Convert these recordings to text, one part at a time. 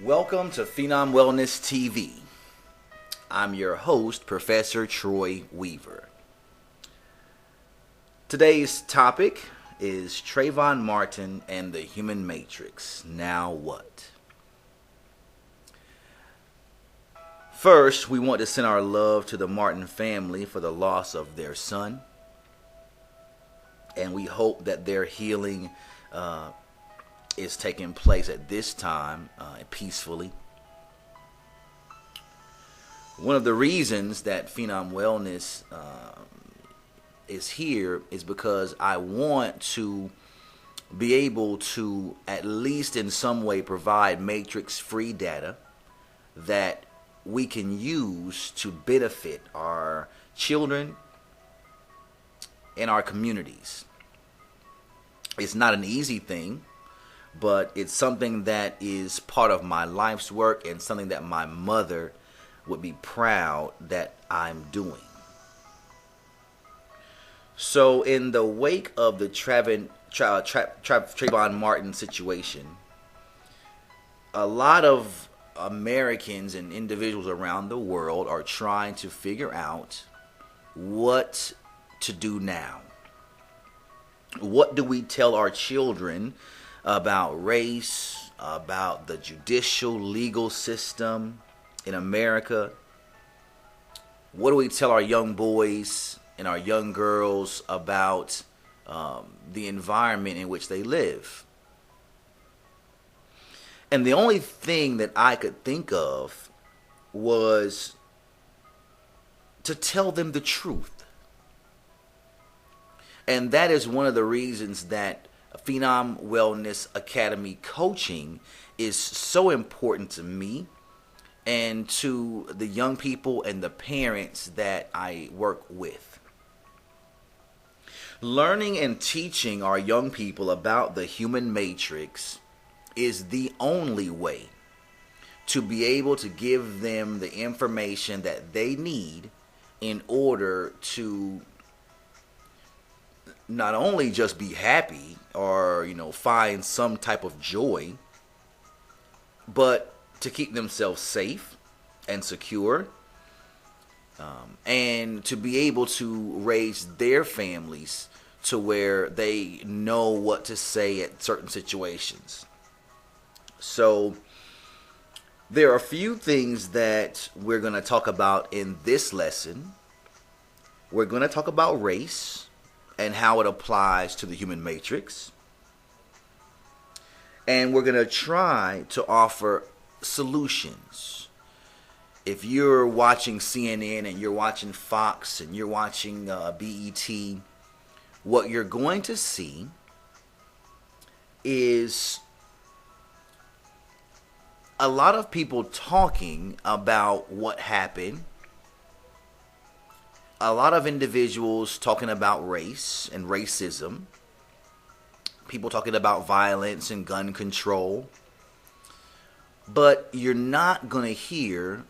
Welcome to Phenom Wellness TV. I'm your host, Professor Troy Weaver. Today's topic is Travon Martin and the Human Matrix. Now what? First, we want to send our love to the Martin family for the loss of their son. And we hope that their healing is taking place at this time peacefully. One of the reasons that Phenom Wellness is here is because I want to be able to, at least in some way, provide matrix-free data that we can use to benefit our children and our communities. It's not an easy thing, but it's something that is part of my life's work and something that my mother would be proud that I'm doing. So in the wake of the Travon Martin situation, a lot of Americans and individuals around the world are trying to figure out what to do now. What do we tell our children about race, about the judicial legal system in America? What do we tell our young boys and our young girls about the environment in which they live? And the only thing that I could think of was to tell them the truth. And that is one of the reasons that Phenom Wellness Academy coaching is so important to me and to the young people and the parents that I work with. Learning and teaching our young people about the human matrix is the only way to be able to give them the information that they need in order to not only just be happy or, find some type of joy, but to keep themselves safe and secure, and to be able to raise their families to where they know what to say at certain situations. So there are a few things that we're going to talk about in this lesson. We're going to talk about race and how it applies to the human matrix. And we're going to try to offer solutions. If you're watching CNN and you're watching Fox and you're watching BET, what you're going to see is a lot of people talking about what happened. A lot of individuals talking about race and racism. People talking about violence and gun control. But you're not going to hear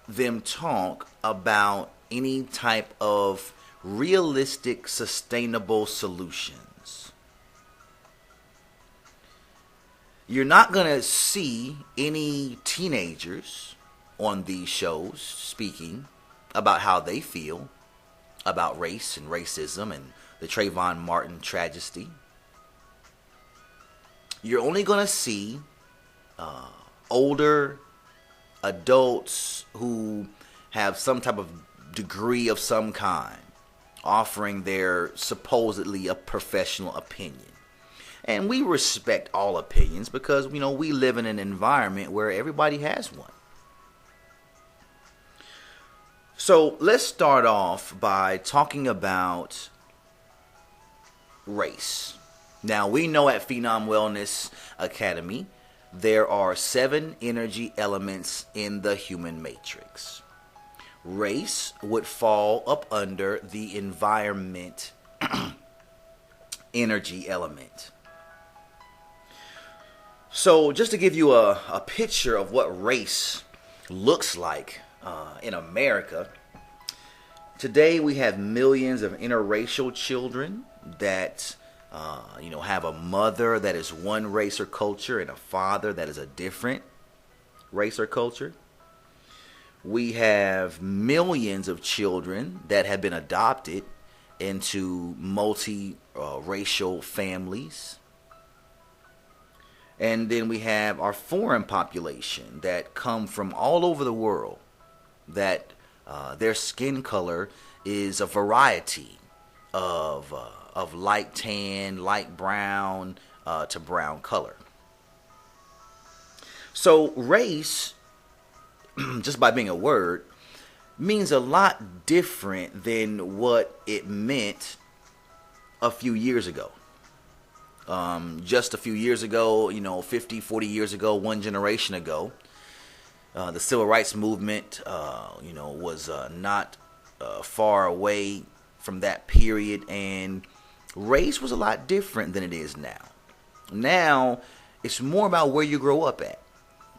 them talk about any type of realistic, sustainable solutions. You're not going to see any teenagers on these shows speaking about how they feel about race and racism and the Travon Martin tragedy. You're only going to see older adults who have some type of degree of some kind offering their supposedly a professional opinion. And we respect all opinions because, we live in an environment where everybody has one. So let's start off by talking about race. Now, we know at Phenom Wellness Academy, there are 7 energy elements in the human matrix. Race would fall up under the environment energy element. So just to give you a picture of what race looks like in America, today we have millions of interracial children that have a mother that is one race or culture and a father that is a different race or culture. We have millions of children that have been adopted into multi-racial families. And then we have our foreign population that come from all over the world, that their skin color is a variety of light tan, light brown to brown color. So race, just by being a word, means a lot different than what it meant a few years ago. Just a few years ago, 50, 40 years ago, one generation ago, the civil rights movement, was not far away from that period, and race was a lot different than it is now. Now, it's more about where you grow up at.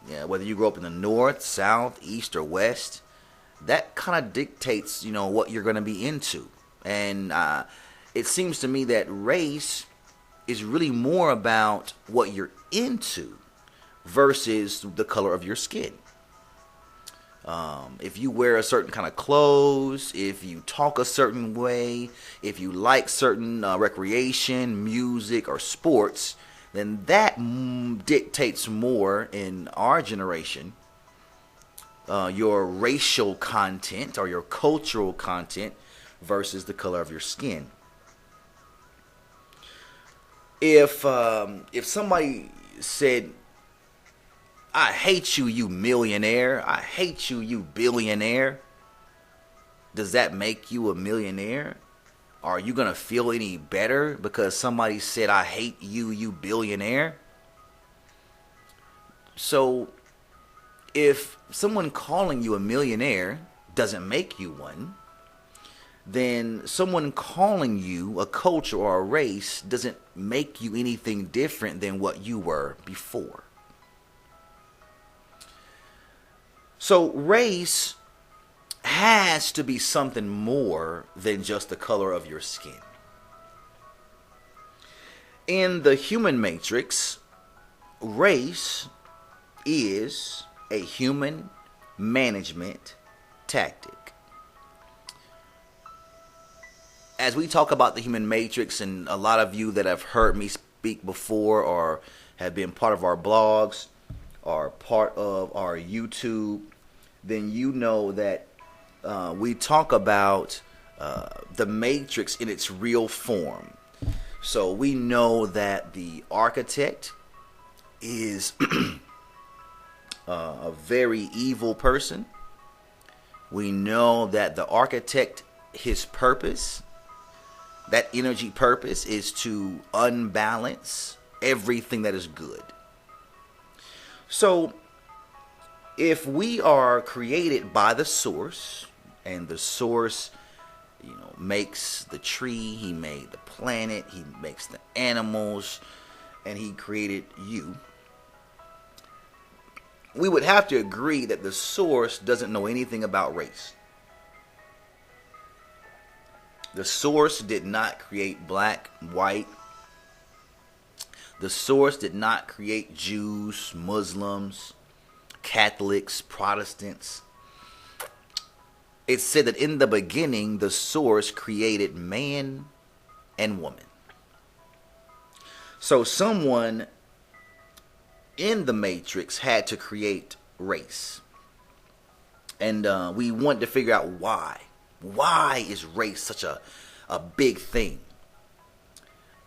Yeah, whether you grow up in the north, south, east, or west, that kind of dictates, what you're going to be into. And it seems to me that race is really more about what you're into versus the color of your skin. If you wear a certain kind of clothes, if you talk a certain way, if you like certain recreation, music, or sports, then that dictates more in our generation your racial content or your cultural content versus the color of your skin. If somebody said, "I hate you, you millionaire. I hate you, you billionaire," does that make you a millionaire? Are you going to feel any better because somebody said, "I hate you, you billionaire"? So, if someone calling you a millionaire doesn't make you one, then someone calling you a culture or a race doesn't make you anything different than what you were before. So race has to be something more than just the color of your skin. In the human matrix, race is a human management tactic. As we talk about the human matrix, and a lot of you that have heard me speak before or have been part of our blogs or part of our YouTube, then you know that we talk about the matrix in its real form. So we know that the architect is a very evil person. We know that the architect, his purpose, that energy purpose, is to unbalance everything that is good. So if we are created by the source, and the source, makes the tree, he made the planet, he makes the animals, and he created you, we would have to agree that the source doesn't know anything about race. The source did not create black, white. The source did not create Jews, Muslims, Catholics, Protestants. It said that in the beginning, the source created man and woman. So someone in the matrix had to create race. And we want to figure out why. Why is race such a big thing?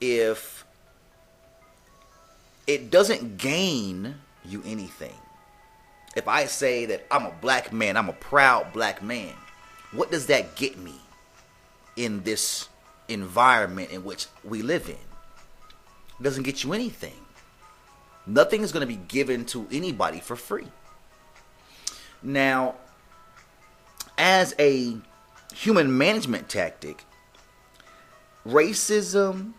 If it doesn't gain you anything. If I say that I'm a black man, I'm a proud black man, what does that get me in this environment in which we live in? It doesn't get you anything. Nothing is going to be given to anybody for free. Now, as a human management tactic, racism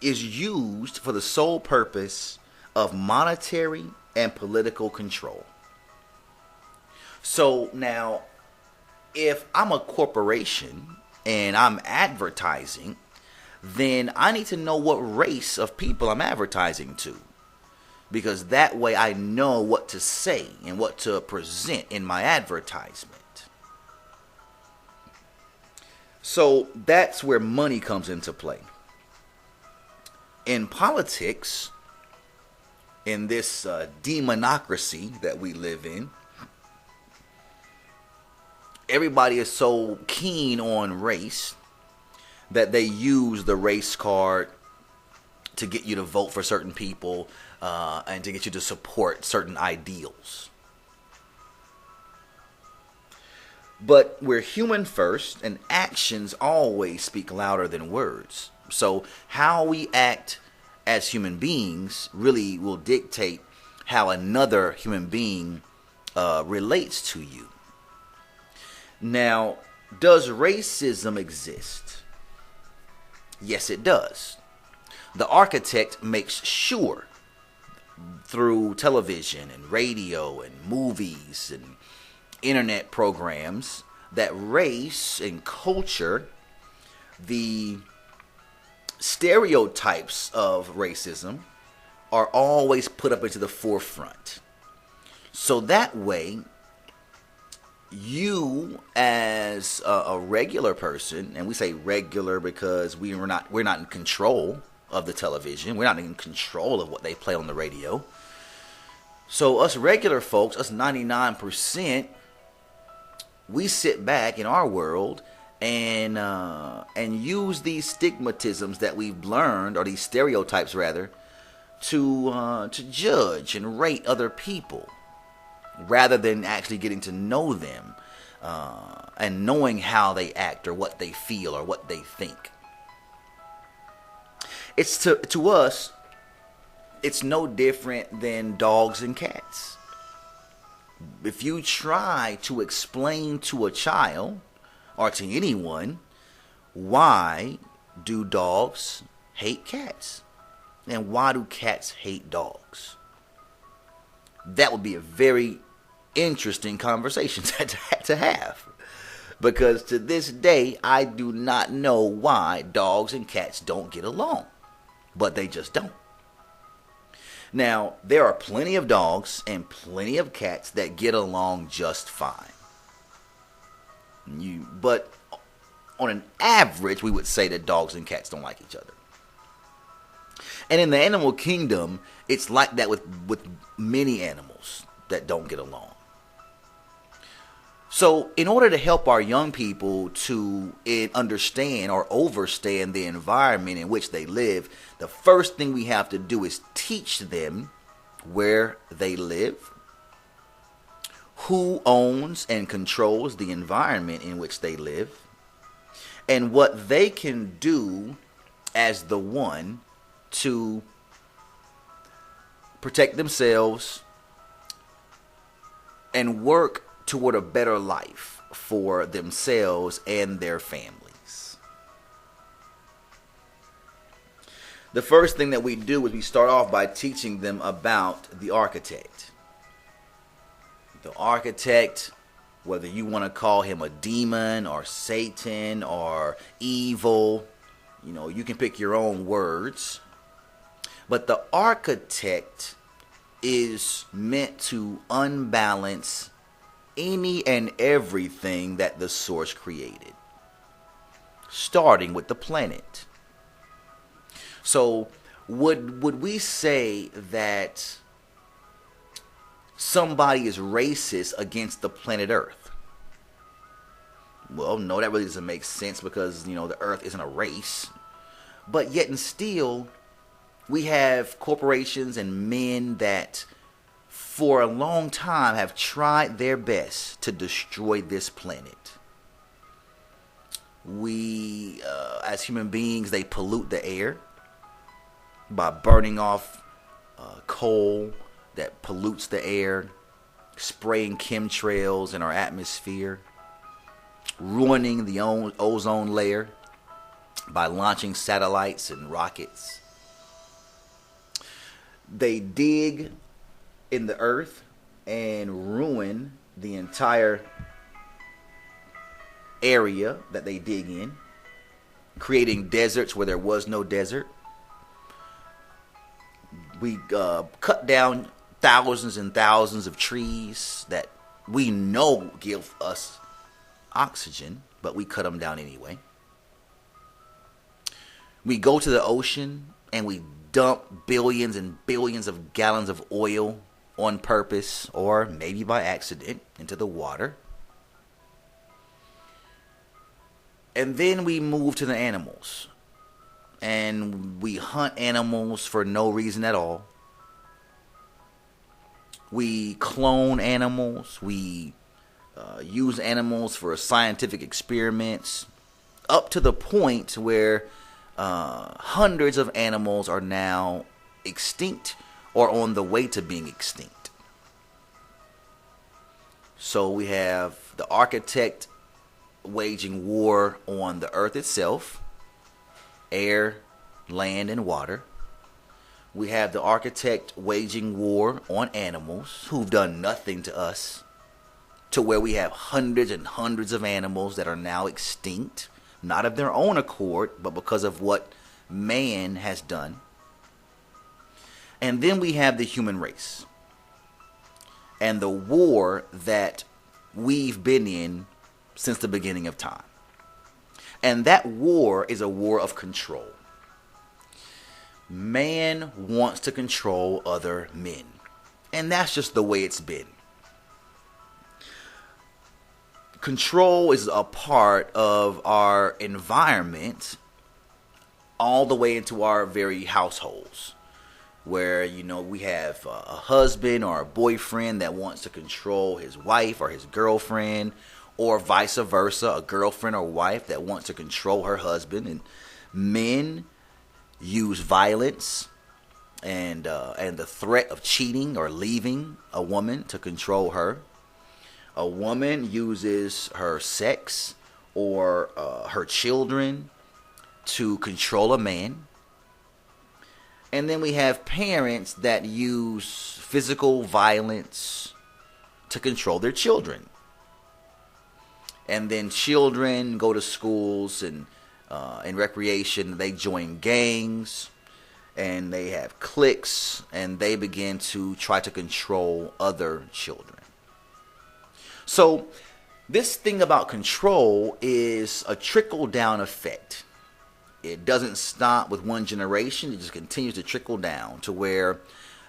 is used for the sole purpose of monetary and political control. So now, if I'm a corporation and I'm advertising then I need to know what race of people I'm advertising to. Because that way I know what to say and what to present in my advertisement. So that's where money comes into play. In politics, in this demonocracy that we live in, everybody is so keen on race that they use the race card to get you to vote for certain people and to get you to support certain ideals. But we're human first, and actions always speak louder than words. So how we act as human beings really will dictate how another human being relates to you. Now, does racism exist? Yes, it does. The architect makes sure through television and radio and movies and internet programs that race and culture, the stereotypes of racism, are always put up into the forefront. So that way, you as a regular person, and we say regular because we're not in control of the television, we're not in control of what they play on the radio. So us regular folks, us 99%, we sit back in our world and use these stigmatisms that we've learned, or these stereotypes rather, to judge and rate other people, rather than actually getting to know them and knowing how they act or what they feel or what they think. It's to us, it's no different than dogs and cats. If you try to explain to a child or to anyone, why do dogs hate cats? And why do cats hate dogs? That would be a very interesting conversation to have. Because to this day, I do not know why dogs and cats don't get along. But they just don't. Now, there are plenty of dogs and plenty of cats that get along just fine. But on an average, we would say that dogs and cats don't like each other. And in the animal kingdom, it's like that with many animals that don't get along. So in order to help our young people to understand or overstand the environment in which they live, the first thing we have to do is teach them where they live, who owns and controls the environment in which they live, and what they can do as the one to protect themselves and work toward a better life for themselves and their families. The first thing that we do is we start off by teaching them about the architect. The architect, whether you want to call him a demon or Satan or evil, you can pick your own words. But the architect is meant to unbalance any and everything that the source created, starting with the planet. So would we say that somebody is racist against the planet Earth? Well, no, that really doesn't make sense because, the Earth isn't a race. But yet and still, we have corporations and men that for a long time have tried their best to destroy this planet. We, as human beings, they pollute the air by burning off coal that pollutes the air, spraying chemtrails in our atmosphere, ruining the ozone layer by launching satellites and rockets. They dig in the earth and ruin the entire area that they dig in. creating deserts where there was no desert. We cut down thousands and thousands of trees that we know give us oxygen, but we cut them down anyway. We go to the ocean and we dump billions and billions of gallons of oil on purpose or maybe by accident into the water. And then we move to the animals. And we hunt animals for no reason at all. We clone animals. We use animals for scientific experiments, up to the point where hundreds of animals are now extinct or on the way to being extinct. So we have the architect waging war on the earth itself, air, land, and water. We have the architect waging war on animals who've done nothing to us, to where we have hundreds and hundreds of animals that are now extinct, not of their own accord, but because of what man has done. And then we have the human race and the war that we've been in since the beginning of time. And that war is a war of control. Man wants to control other men. And that's just the way it's been. Control is a part of our environment all the way into our very households. Where, we have a husband or a boyfriend that wants to control his wife or his girlfriend, or vice versa, a girlfriend or wife that wants to control her husband. And men use violence and the threat of cheating or leaving a woman to control her. A woman uses her sex or her children to control a man. And then we have parents that use physical violence to control their children. And then children go to schools and in recreation, they join gangs and they have cliques and they begin to try to control other children. So this thing about control is a trickle-down effect. It doesn't stop with one generation. It just continues to trickle down to where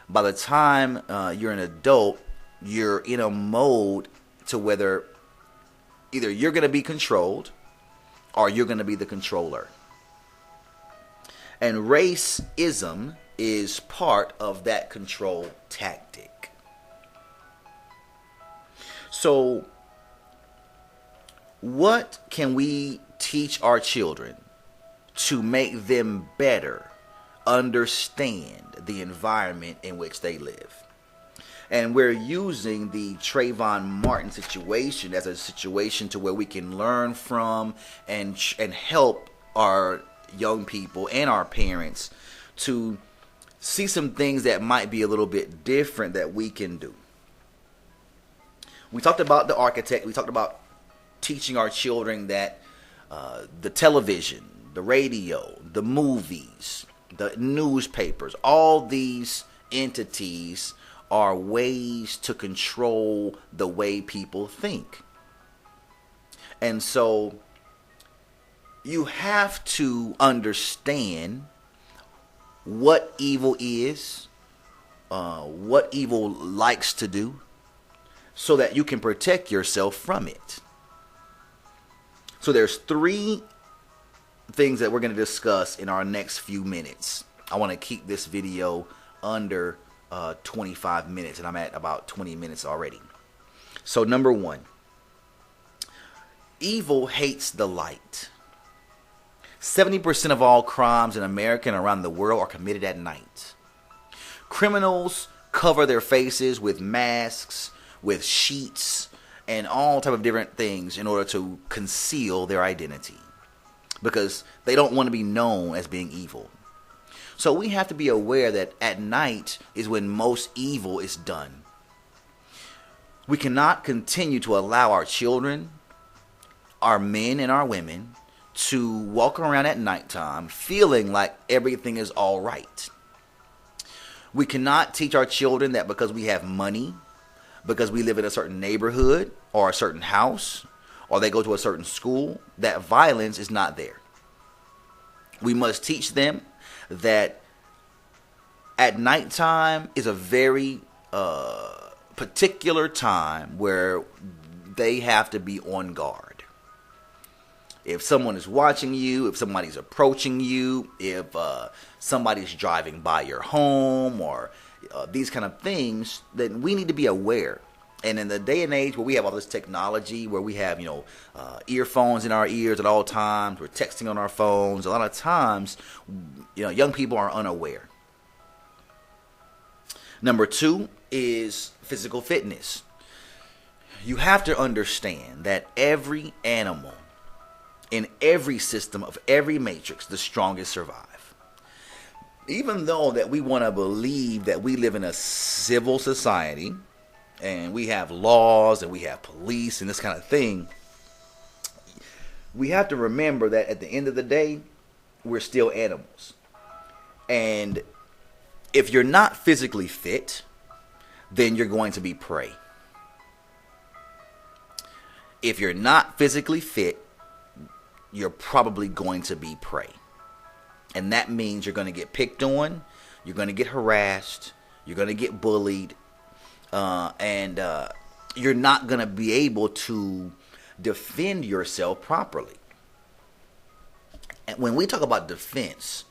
by the time you're an adult, you're in a mode to whether either you're going to be controlled or you're going to be the controller. And racism is part of that control tactic. So, what can we teach our children to make them better understand the environment in which they live? And we're using the Travon Martin situation as a situation to where we can learn from and help our young people and our parents to see some things that might be a little bit different that we can do. We talked about the architect. We talked about teaching our children that the television, the radio, the movies, the newspapers, all these entities are ways to control the way people think. And so you have to understand what evil is, what evil likes to do, so that you can protect yourself from it. So there's 3 things that we're going to discuss in our next few minutes. I want to keep this video under 25 minutes, and I'm at about 20 minutes already. So number 1, evil hates the light. 70% of all crimes in America and around the world are committed at night. Criminals cover their faces with masks, with sheets, and all type of different things in order to conceal their identity, because they don't want to be known as being evil. So we have to be aware that at night is when most evil is done. We cannot continue to allow our children, our men and our women, to walk around at nighttime feeling like everything is all right. We cannot teach our children that because we have money, because we live in a certain neighborhood or a certain house, or they go to a certain school, that violence is not there. We must teach them that at nighttime is a very particular time where they have to be on guard. If someone is watching you, if somebody's approaching you, if somebody's driving by your home or these kind of things, then we need to be aware. And in the day and age where we have all this technology, where we have, earphones in our ears at all times, we're texting on our phones, a lot of times, young people are unaware. Number 2 is physical fitness. You have to understand that every animal in every system of every matrix, the strongest survive. Even though that we want to believe that we live in a civil society and we have laws and we have police and this kind of thing, we have to remember that at the end of the day, we're still animals. And if you're not physically fit, then you're going to be prey. If you're not physically fit, you're probably going to be prey. And that means you're going to get picked on, you're going to get harassed, you're going to get bullied, and you're not going to be able to defend yourself properly. And when we talk about defense,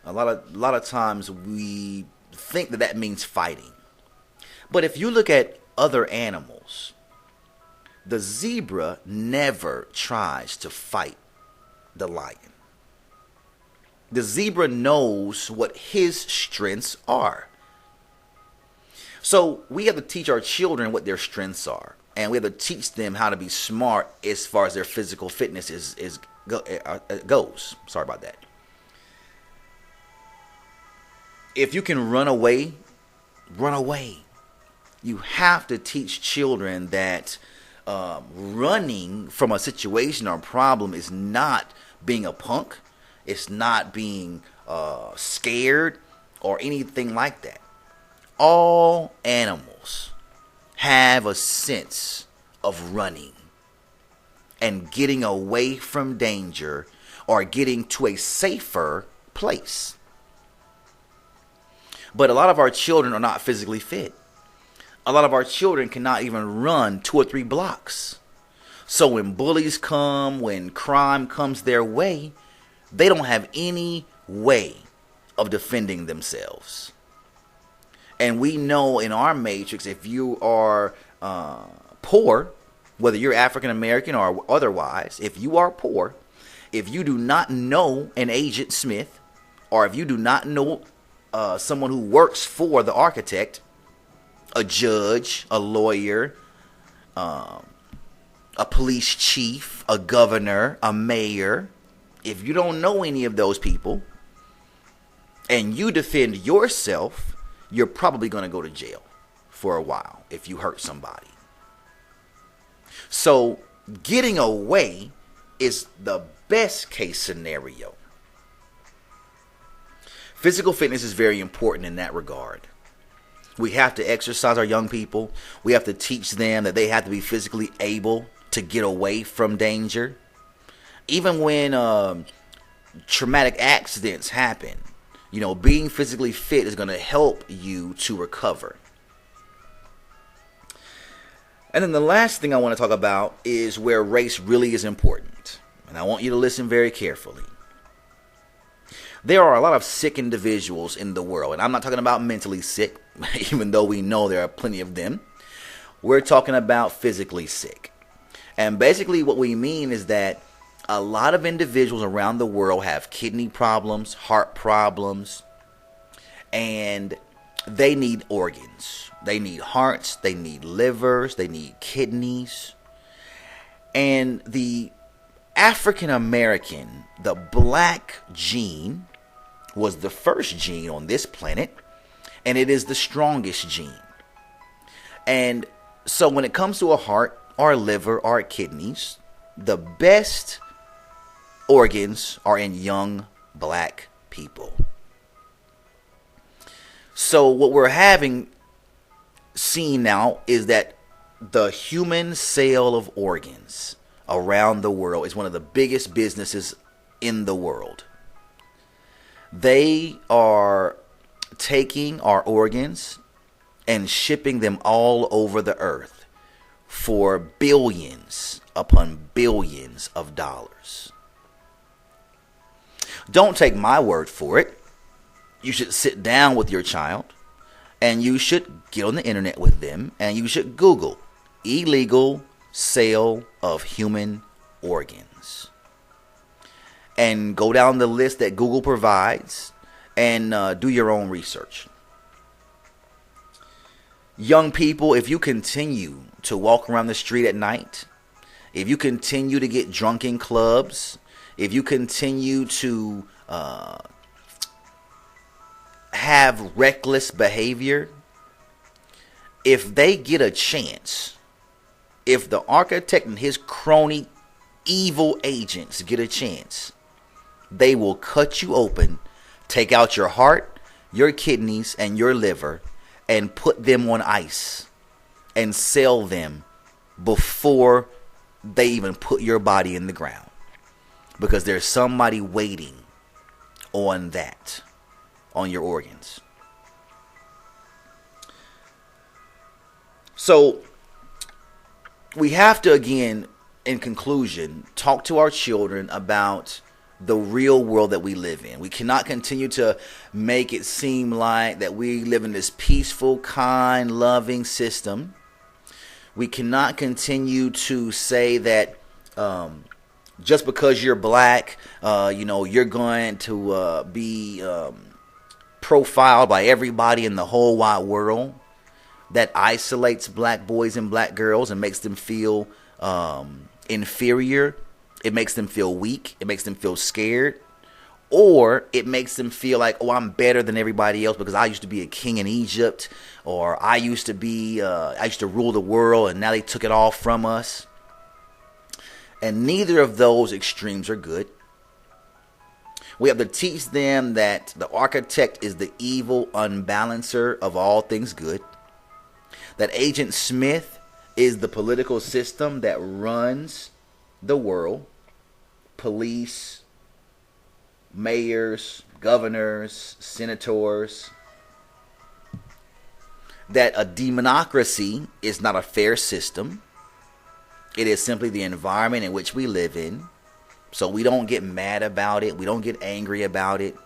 a lot of times we think that means fighting. But if you look at other animals, the zebra never tries to fight the lion. The zebra knows what his strengths are. So we have to teach our children what their strengths are. And we have to teach them how to be smart as far as their physical fitness goes. Sorry about that. If you can run away, run away. You have to teach children that running from a situation or a problem is not being a punk. It's not being scared or anything like that. All animals have a sense of running and getting away from danger or getting to a safer place. But a lot of our children are not physically fit. A lot of our children cannot even run 2 or 3 blocks. So when bullies come, when crime comes their way, they don't have any way of defending themselves. And we know in our matrix, if you are poor, whether you're African American or otherwise, if you are poor, if you do not know an Agent Smith, or if you do not know someone who works for the architect, a judge, a lawyer, a police chief, a governor, a mayor, if you don't know any of those people and you defend yourself, you're probably going to go to jail for a while if you hurt somebody. So getting away is the best case scenario. Physical fitness is very important in that regard. We have to exercise our young people. We have to teach them that they have to be physically able to get away from danger. Even when traumatic accidents happen, being physically fit is going to help you to recover. And then the last thing I want to talk about is where race really is important. And I want you to listen very carefully. There are a lot of sick individuals in the world. And I'm not talking about mentally sick, even though we know there are plenty of them. We're talking about physically sick. And basically what we mean is that a lot of individuals around the world have kidney problems, heart problems, and they need organs. They need hearts, they need livers, they need kidneys. And the African American, the black gene, was the first gene on this planet, and it is the strongest gene. And so when it comes to a heart, our liver, our kidneys, the best organs are in young black people. So what we're having seen now is that the human sale of organs around the world is one of the biggest businesses in the world. They are taking our organs and shipping them all over the earth for billions upon billions of dollars. Don't take my word for it. You should sit down with your child and you should get on the internet with them and you should Google illegal sale of human organs. And go down the list that Google provides and do your own research. Young people, if you continue to walk around the street at night, if you continue to get drunk in clubs, if you continue to have reckless behavior, if they get a chance, if the architect and his crony evil agents get a chance, they will cut you open, take out your heart, your kidneys, and your liver, and put them on ice and sell them before they even put your body in the ground. Because there's somebody waiting on that, on your organs. So we have to, again, in conclusion, talk to our children about the real world that we live in. We cannot continue to make it seem like that we live in this peaceful, kind, loving system. We cannot continue to say that just because you're black, you're going to be profiled by everybody in the whole wide world. That isolates black boys and black girls and makes them feel inferior. It makes them feel weak. It makes them feel scared. Or it makes them feel like, oh, I'm better than everybody else because I used to be a king in Egypt. Or I used to rule the world and now they took it all from us. And neither of those extremes are good. We have to teach them that the architect is the evil unbalancer of all things good. That Agent Smith is the political system that runs the world. Police, mayors, governors, senators. That a democracy is not a fair system. It is simply the environment in which we live in. So we don't get mad about it. We don't get angry about it.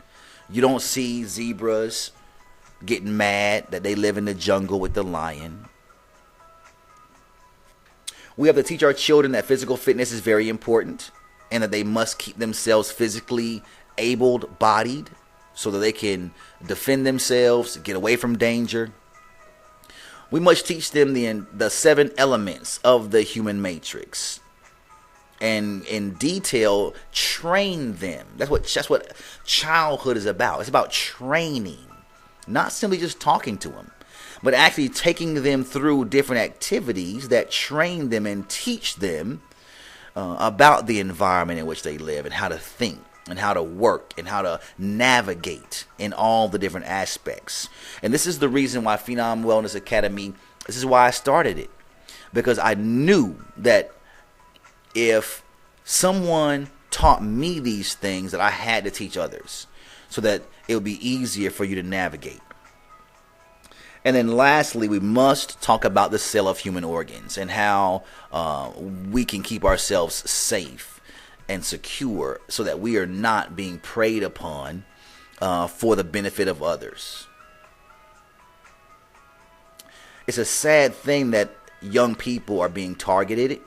You don't see zebras getting mad that they live in the jungle with the lion. We have to teach our children that physical fitness is very important and that they must keep themselves physically able-bodied so that they can defend themselves, get away from danger. We must teach them the 7 elements of the human matrix and in detail train them. That's what childhood is about. It's about training, not simply just talking to them, but actually taking them through different activities that train them and teach them about the environment in which they live and how to think and how to work and how to navigate in all the different aspects. And this is the reason why Phenom Wellness Academy, this is why I started it. Because I knew that if someone taught me these things, that I had to teach others so that it would be easier for you to navigate. And then lastly, we must talk about the sale of human organs and how we can keep ourselves safe and secure so that we are not being preyed upon for the benefit of others. It's a sad thing that young people are being targeted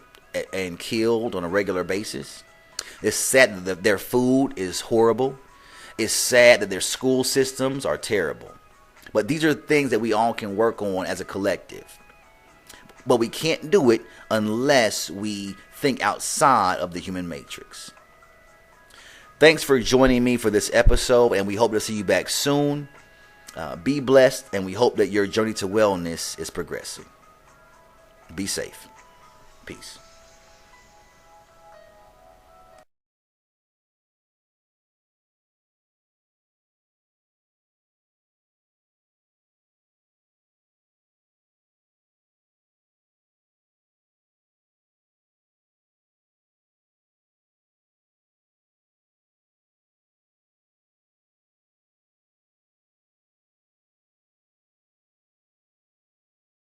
and killed on a regular basis. It's sad that their food is horrible. It's sad that their school systems are terrible. But these are things that we all can work on as a collective. But we can't do it unless we think outside of the human matrix. Thanks for joining me for this episode, and we hope to see you back soon. Be blessed, and we hope that your journey to wellness is progressing. Be safe. Peace.